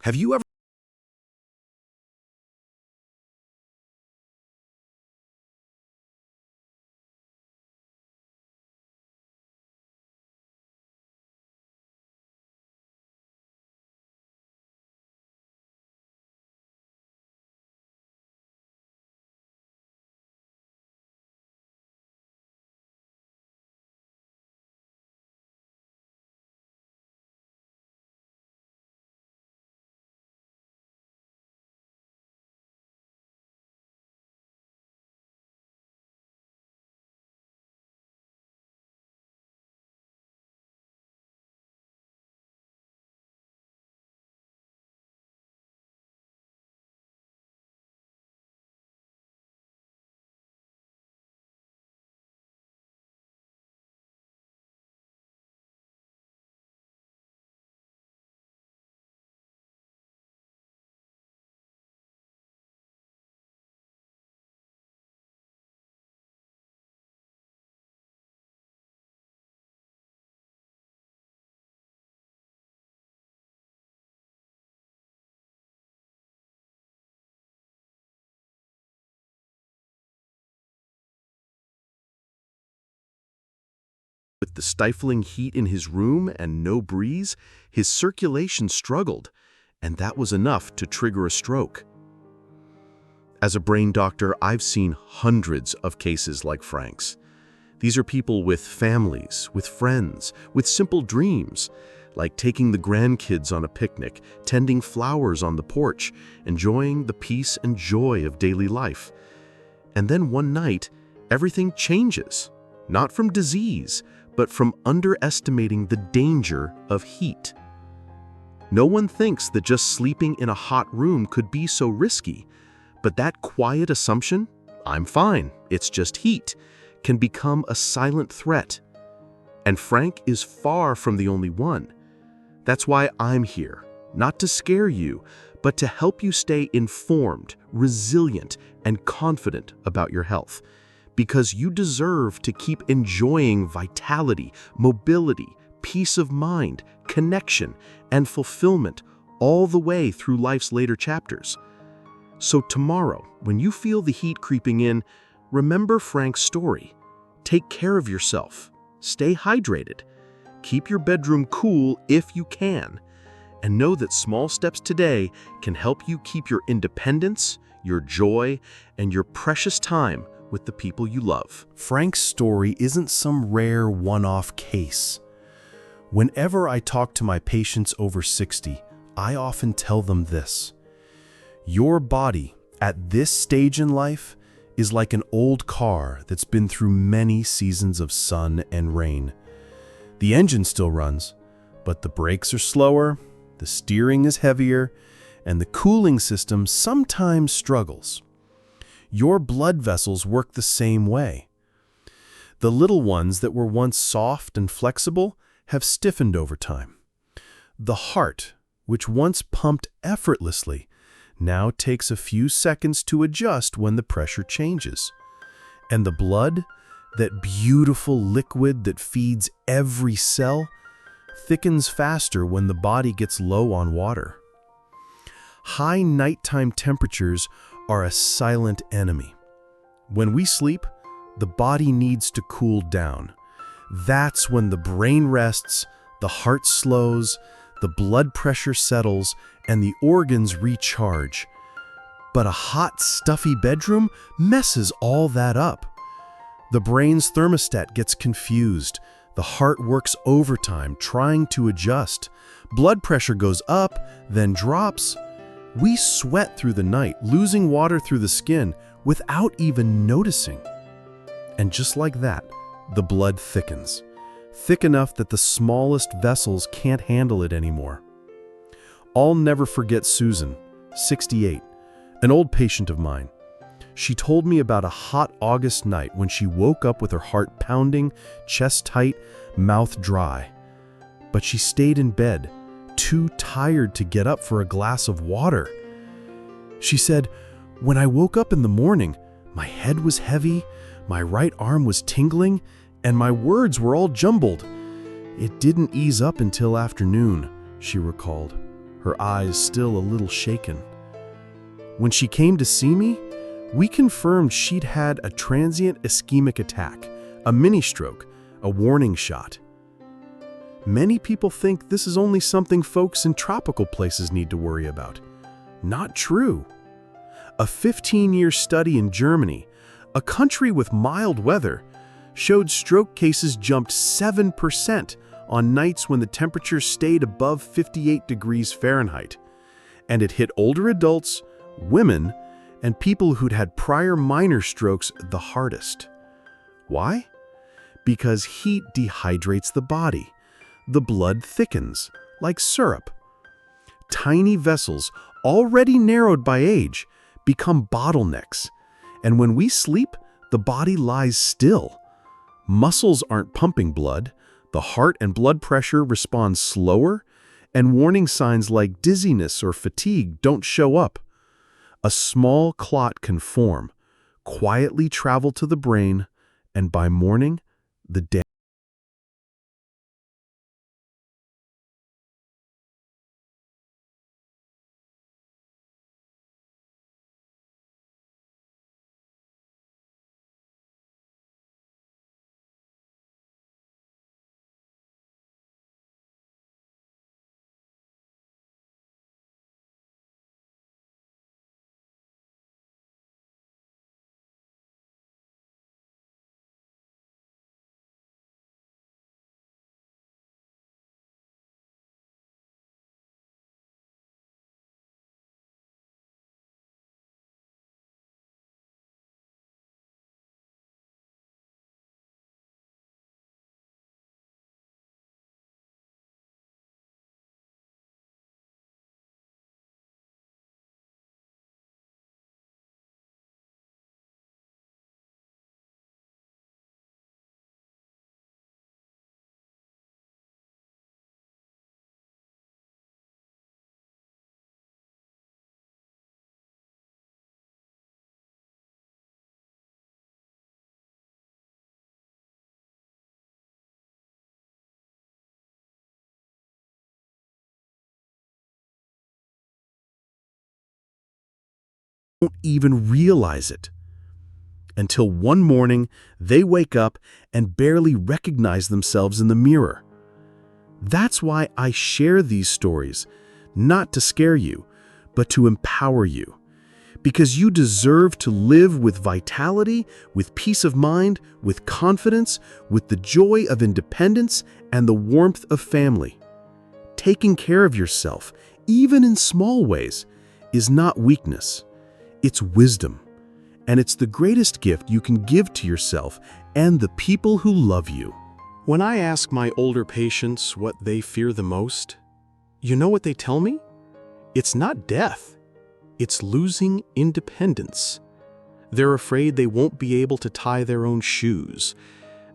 Have you ever with the stifling heat in his room and no breeze, his circulation struggled, and that was enough to trigger a stroke. As a brain doctor, I've seen hundreds of cases like Frank's. These are people with families, with friends, with simple dreams, like taking the grandkids on a picnic, tending flowers on the porch, enjoying the peace and joy of daily life. And then one night, everything changes, not from disease, but from underestimating the danger of heat. No one thinks that just sleeping in a hot room could be so risky, but that quiet assumption, "I'm fine, it's just heat," can become a silent threat. And Frank is far from the only one. That's why I'm here, not to scare you, but to help you stay informed, resilient, and confident about your health. Because you deserve to keep enjoying vitality, mobility, peace of mind, connection, and fulfillment all the way through life's later chapters. So tomorrow, when you feel the heat creeping in, remember Frank's story. Take care of yourself. Stay hydrated. Keep your bedroom cool if you can. And know that small steps today can help you keep your independence, your joy, and your precious time with the people you love. Frank's story isn't some rare one-off case. Whenever I talk to my patients over 60, I often tell them this: your body at this stage in life is like an old car that's been through many seasons of sun and rain. The engine still runs, but the brakes are slower, the steering is heavier, and the cooling system sometimes struggles. Your blood vessels work the same way. The little ones that were once soft and flexible have stiffened over time. The heart, which once pumped effortlessly, now takes a few seconds to adjust when the pressure changes. And the blood, that beautiful liquid that feeds every cell, thickens faster when the body gets low on water. High nighttime temperatures are a silent enemy. When we sleep, the body needs to cool down. That's when the brain rests, the heart slows, the blood pressure settles, and the organs recharge. But a hot, stuffy bedroom messes all that up. The brain's thermostat gets confused. The heart works overtime, trying to adjust. Blood pressure goes up, then drops. We sweat through the night, losing water through the skin without even noticing. And just like that, the blood thickens. Thick enough that the smallest vessels can't handle it anymore. I'll never forget Susan, 68, an old patient of mine. She told me about a hot August night when she woke up with her heart pounding, chest tight, mouth dry. But she stayed in bed, too tired to get up for a glass of water. She said, "When I woke up in the morning, my head was heavy, my right arm was tingling, and my words were all jumbled. It didn't ease up until afternoon," she recalled. her eyes still a little shaken. When she came to see me, we confirmed she'd had a transient ischemic attack, a mini-stroke, a warning shot. Many people think this is only something folks in tropical places need to worry about. Not true. A 15-year study in Germany, a country with mild weather, showed stroke cases jumped 7% on nights when the temperature stayed above 58 degrees Fahrenheit. And it hit older adults, women, and people who'd had prior minor strokes the hardest. Why? Because heat dehydrates the body. The blood thickens, like syrup. Tiny vessels, already narrowed by age, become bottlenecks. And when we sleep, the body lies still. Muscles aren't pumping blood, the heart and blood pressure respond slower, and warning signs like dizziness or fatigue don't show up. A small clot can form, quietly travel to the brain, and by morning, the damage don't even realize it. Until one morning, they wake up and barely recognize themselves in the mirror. That's why I share these stories, not to scare you, but to empower you. Because you deserve to live with vitality, with peace of mind, with confidence, with the joy of independence and the warmth of family. Taking care of yourself, even in small ways, is not weakness. It's wisdom. And it's the greatest gift you can give to yourself and the people who love you. When I ask my older patients what they fear the most, you know what they tell me? It's not death. It's losing independence. They're afraid they won't be able to tie their own shoes.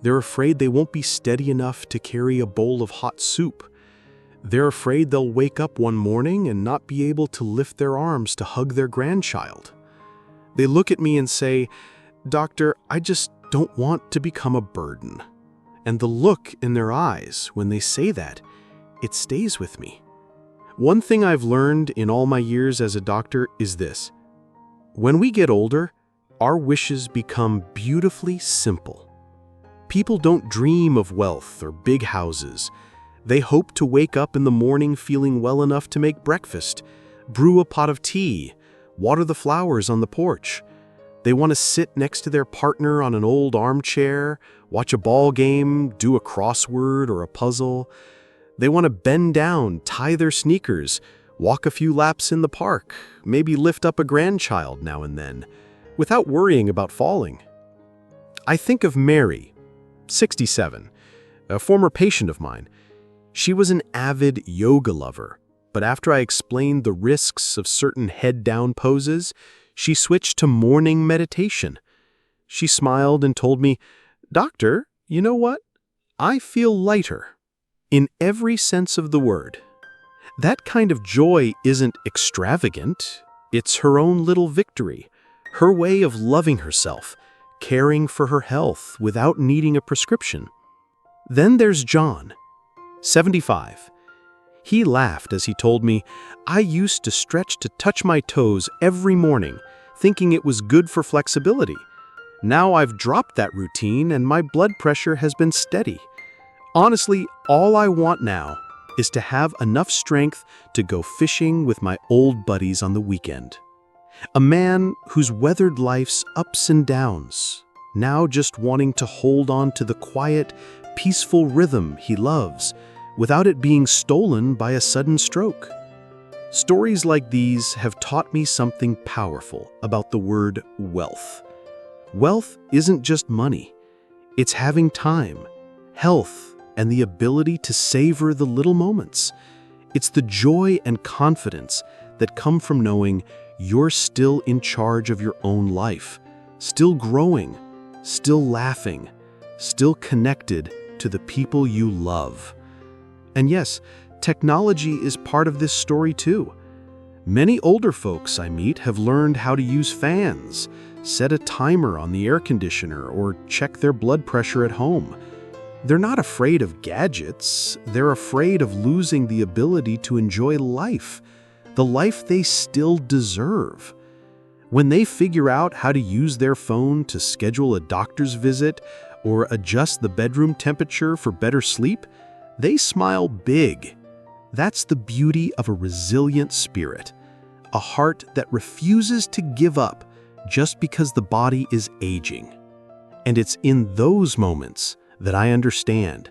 They're afraid they won't be steady enough to carry a bowl of hot soup. They're afraid they'll wake up one morning and not be able to lift their arms to hug their grandchild. They look at me and say, "Doctor, I just don't want to become a burden." And the look in their eyes when they say that, it stays with me. One thing I've learned in all my years as a doctor is this: when we get older, our wishes become beautifully simple. People don't dream of wealth or big houses. They hope to wake up in the morning feeling well enough to make breakfast, brew a pot of tea, water the flowers on the porch. They want to sit next to their partner on an old armchair, watch a ball game, do a crossword or a puzzle. They want to bend down, tie their sneakers, walk a few laps in the park, maybe lift up a grandchild now and then, without worrying about falling. I think of Mary, 67, a former patient of mine. She was an avid yoga lover, but after I explained the risks of certain head-down poses, she switched to morning meditation. She smiled and told me, "Doctor, you know what? I feel lighter." In every sense of the word. That kind of joy isn't extravagant. It's her own little victory, her way of loving herself, caring for her health without needing a prescription. Then there's John, 75. He laughed as he told me, "I used to stretch to touch my toes every morning, thinking it was good for flexibility. Now I've dropped that routine and my blood pressure has been steady. Honestly, all I want now is to have enough strength to go fishing with my old buddies on the weekend." A man who's weathered life's ups and downs, now just wanting to hold on to the quiet, peaceful rhythm he loves without it being stolen by a sudden stroke. Stories like these have taught me something powerful about the word wealth. Wealth isn't just money. It's having time, health, and the ability to savor the little moments. It's the joy and confidence that come from knowing you're still in charge of your own life, still growing, still laughing, still connected to the people you love. And yes, technology is part of this story too. Many older folks I meet have learned how to use fans, set a timer on the air conditioner, or check their blood pressure at home. They're not afraid of gadgets, they're afraid of losing the ability to enjoy life, the life they still deserve. When they figure out how to use their phone to schedule a doctor's visit or adjust the bedroom temperature for better sleep, they smile big. That's the beauty of a resilient spirit, a heart that refuses to give up just because the body is aging. And it's in those moments that I understand.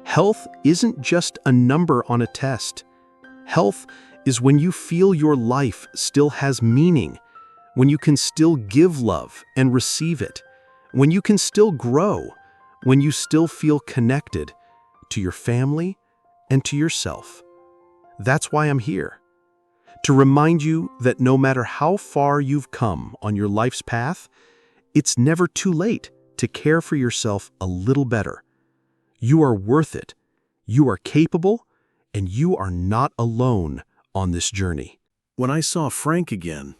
Health isn't just a number on a test. Health is when you feel your life still has meaning, when you can still give love and receive it, when you can still grow, when you still feel connected to your family and to yourself. That's why I'm here, to remind you that no matter how far you've come on your life's path, it's never too late to care for yourself a little better. You are worth it, you are capable, and you are not alone on this journey. When I saw Frank again,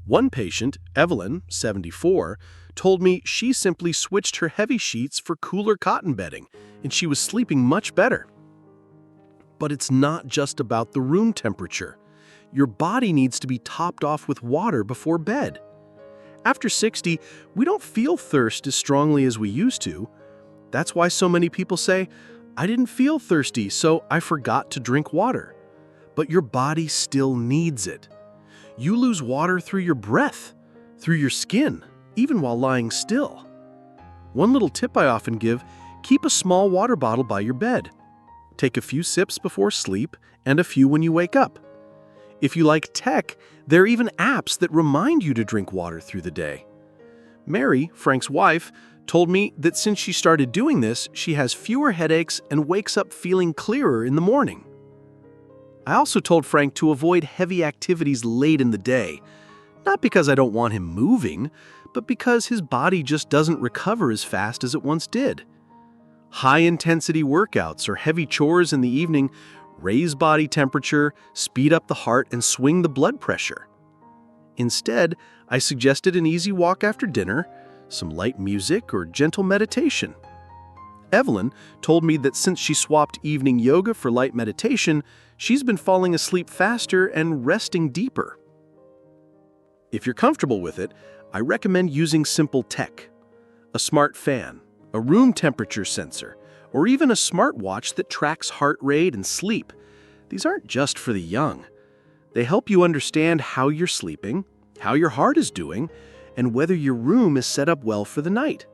One patient, Evelyn, 74, told me she simply switched her heavy sheets for cooler cotton bedding, and she was sleeping much better. But it's not just about the room temperature. Your body needs to be topped off with water before bed. After 60, we don't feel thirst as strongly as we used to. That's why so many people say, "I didn't feel thirsty, so I forgot to drink water." But your body still needs it. You lose water through your breath, through your skin, even while lying still. One little tip I often give, keep a small water bottle by your bed. Take a few sips before sleep and a few when you wake up. If you like tech, there are even apps that remind you to drink water through the day. Mary, Frank's wife, told me that since she started doing this, she has fewer headaches and wakes up feeling clearer in the morning. I also told Frank to avoid heavy activities late in the day, not because I don't want him moving, but because his body just doesn't recover as fast as it once did. High-intensity workouts or heavy chores in the evening raise body temperature, speed up the heart, and swing the blood pressure. Instead, I suggested an easy walk after dinner, some light music, or gentle meditation. Evelyn told me that since she swapped evening yoga for light meditation, she's been falling asleep faster and resting deeper. If you're comfortable with it, I recommend using simple tech. A smart fan, a room temperature sensor, or even a smartwatch that tracks heart rate and sleep. These aren't just for the young. They help you understand how you're sleeping, how your heart is doing, and whether your room is set up well for the night.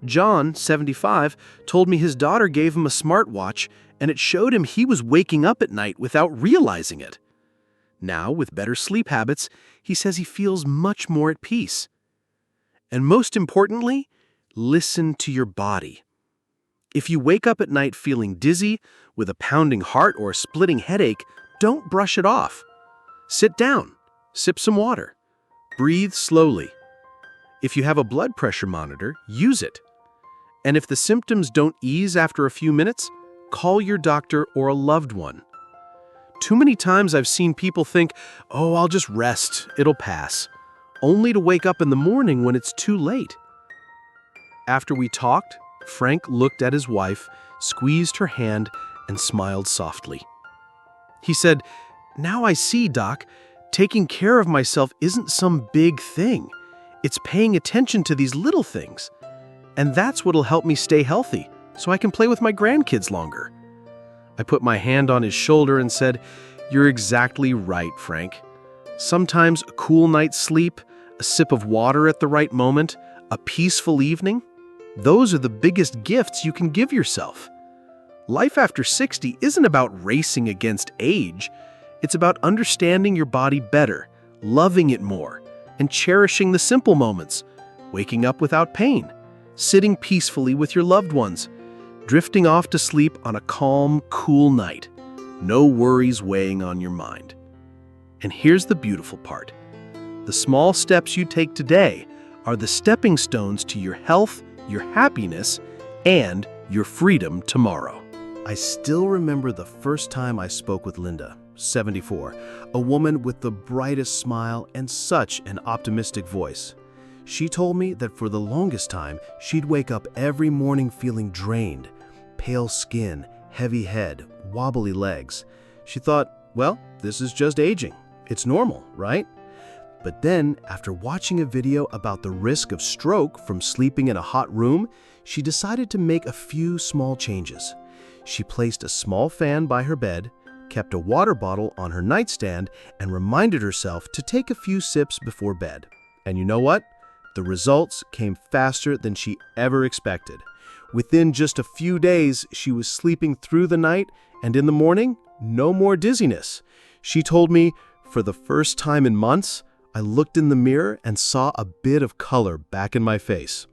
John, 75, told me his daughter gave him a smartwatch and it showed him he was waking up at night without realizing it. Now, with better sleep habits, he says he feels much more at peace. And most importantly, listen to your body. If you wake up at night feeling dizzy, with a pounding heart or a splitting headache, don't brush it off. Sit down, sip some water, breathe slowly. If you have a blood pressure monitor, use it. And if the symptoms don't ease after a few minutes, call your doctor or a loved one. Too many times I've seen people think, "Oh, I'll just rest, it'll pass," only to wake up in the morning when it's too late. After we talked, Frank looked at his wife, squeezed her hand, and smiled softly. He said, "Now I see, Doc, taking care of myself isn't some big thing. It's paying attention to these little things. And that's what'll help me stay healthy, so I can play with my grandkids longer." I put my hand on his shoulder and said, "You're exactly right, Frank. Sometimes a cool night's sleep, a sip of water at the right moment, a peaceful evening, those are the biggest gifts you can give yourself." Life after 60 isn't about racing against age. It's about understanding your body better, loving it more, and cherishing the simple moments, waking up without pain, sitting peacefully with your loved ones, drifting off to sleep on a calm, cool night, no worries weighing on your mind. And here's the beautiful part. The small steps you take today are the stepping stones to your health, your happiness, and your freedom tomorrow. I still remember the first time I spoke with Linda, 74, a woman with the brightest smile and such an optimistic voice. She told me that for the longest time, she'd wake up every morning feeling drained, pale skin, heavy head, wobbly legs. She thought, well, this is just aging. It's normal, right? But then, after watching a video about the risk of stroke from sleeping in a hot room, she decided to make a few small changes. She placed a small fan by her bed, kept a water bottle on her nightstand, and reminded herself to take a few sips before bed. And you know what? The results came faster than she ever expected. Within just a few days, she was sleeping through the night, and in the morning, no more dizziness. She told me, "For the first time in months, I looked in the mirror and saw a bit of color back in my face."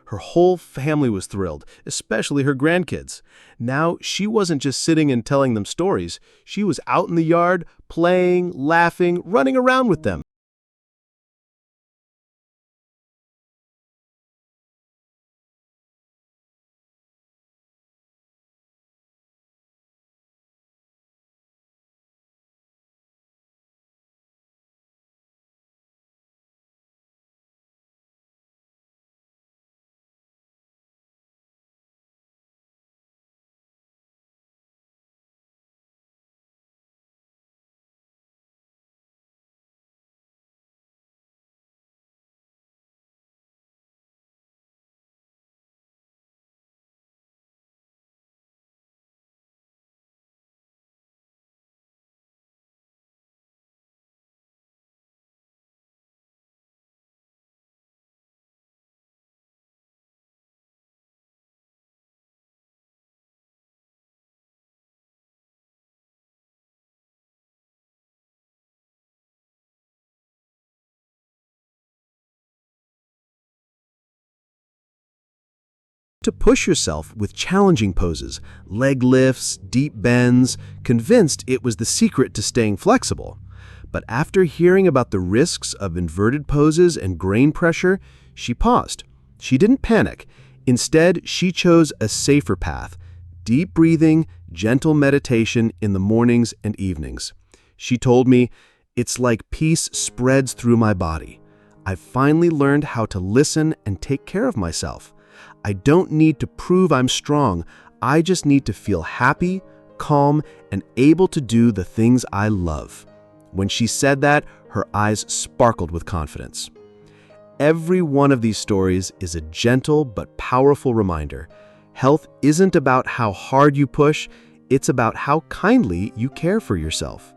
Her whole family was thrilled, especially her grandkids. Now, she wasn't just sitting and telling them stories. She was out in the yard, playing, laughing, running around with them. To push yourself with challenging poses, leg lifts, deep bends, convinced it was the secret to staying flexible. But after hearing about the risks of inverted poses and grain pressure, she paused. She didn't panic. Instead, she chose a safer path: deep breathing, gentle meditation in the mornings and evenings. She told me, "It's like peace spreads through my body. I've finally learned how to listen and take care of myself. I don't need to prove I'm strong. I just need to feel happy, calm, and able to do the things I love." When she said that, her eyes sparkled with confidence. Every one of these stories is a gentle but powerful reminder. Health isn't about how hard you push, it's about how kindly you care for yourself.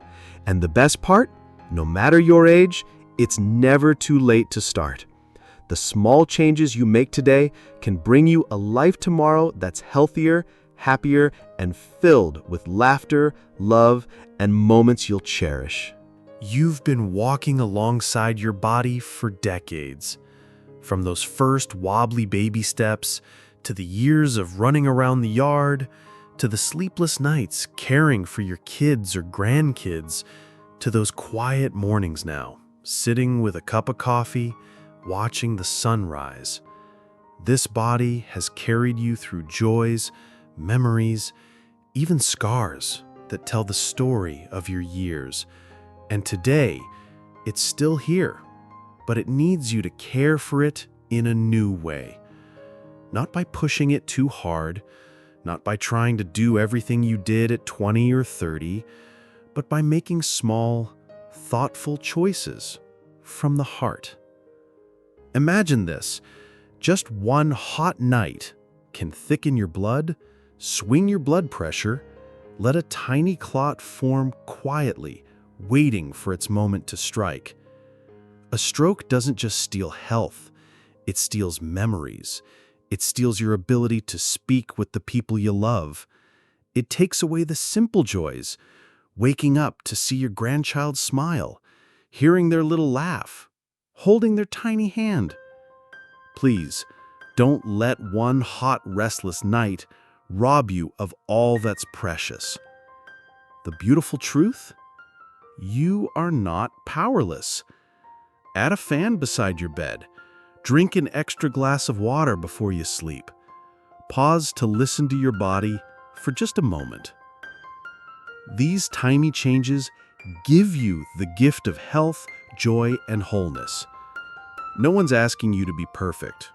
And the best part, no matter your age, it's never too late to start. The small changes you make today can bring you a life tomorrow that's healthier, happier, and filled with laughter, love, and moments you'll cherish. You've been walking alongside your body for decades. From those first wobbly baby steps, to the years of running around the yard, to the sleepless nights caring for your kids or grandkids, to those quiet mornings now, sitting with a cup of coffee, watching the sunrise. This body has carried you through joys, memories, even scars that tell the story of your years. And today, it's still here, but it needs you to care for it in a new way. Not by pushing it too hard, not by trying to do everything you did at 20 or 30, but by making small, thoughtful choices from the heart. Imagine this: just one hot night can thicken your blood, swing your blood pressure, let a tiny clot form quietly, waiting for its moment to strike. A stroke doesn't just steal health, it steals memories. It steals your ability to speak with the people you love. It takes away the simple joys: waking up to see your grandchild smile, hearing their little laugh, holding their tiny hand. Please, don't let one hot, restless night rob you of all that's precious. The beautiful truth? You are not powerless. Add a fan beside your bed. Drink an extra glass of water before you sleep. Pause to listen to your body for just a moment. These tiny changes give you the gift of health, joy, and wholeness. No one's asking you to be perfect.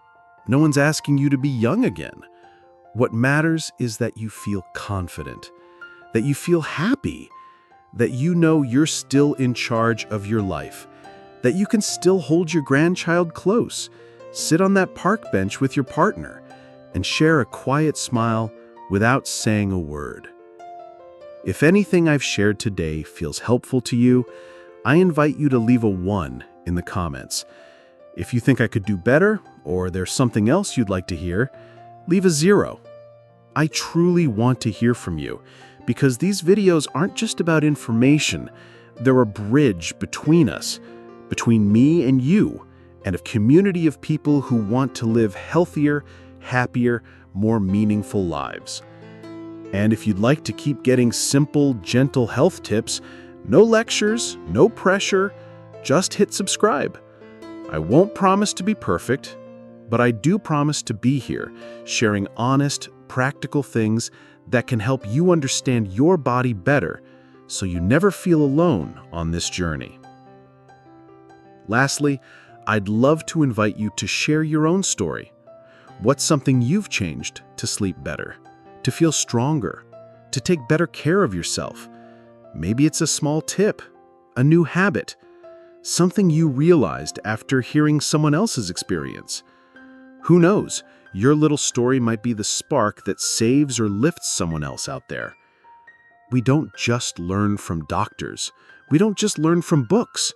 No one's asking you to be young again. What matters is that you feel confident, that you feel happy, that you know you're still in charge of your life, that you can still hold your grandchild close, sit on that park bench with your partner, and share a quiet smile without saying a word. If anything I've shared today feels helpful to you, I invite you to leave a 1 in the comments. If you think I could do better, or there's something else you'd like to hear, leave a 0. I truly want to hear from you, because these videos aren't just about information. They're a bridge between us, between me and you, and a community of people who want to live healthier, happier, more meaningful lives. And if you'd like to keep getting simple, gentle health tips, no lectures, no pressure, just hit subscribe. I won't promise to be perfect, but I do promise to be here, sharing honest, practical things that can help you understand your body better, so you never feel alone on this journey. Lastly, I'd love to invite you to share your own story. What's something you've changed to sleep better, to feel stronger, to take better care of yourself? Maybe it's a small tip, a new habit, something you realized after hearing someone else's experience. Who knows, your little story might be the spark that saves or lifts someone else out there. We don't just learn from doctors. We don't just learn from books.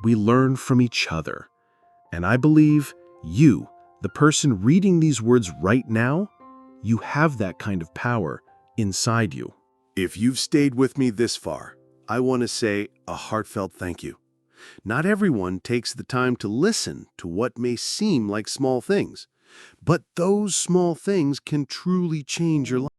We learn from each other. And I believe you, the person reading these words right now, you have that kind of power inside you. If you've stayed with me this far, I want to say a heartfelt thank you. Not everyone takes the time to listen to what may seem like small things, but those small things can truly change your life.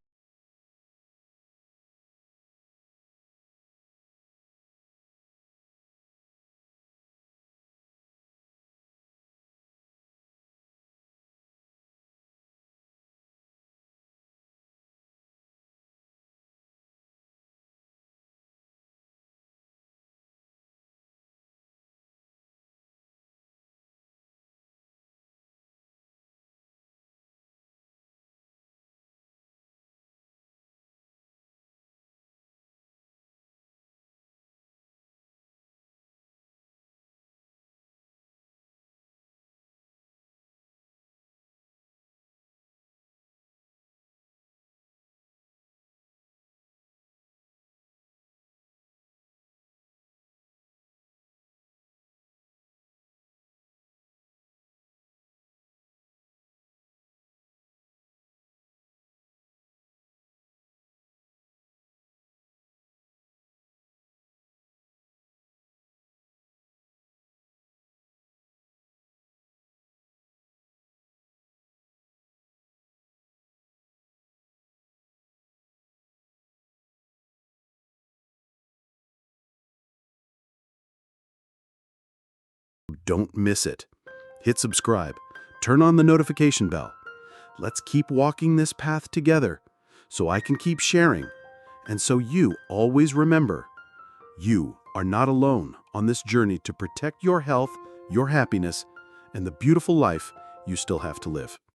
don't miss it. Hit subscribe, turn on the notification bell. Let's keep walking this path together so I can keep sharing, and so you always remember, you are not alone on this journey to protect your health, your happiness, and the beautiful life you still have to live.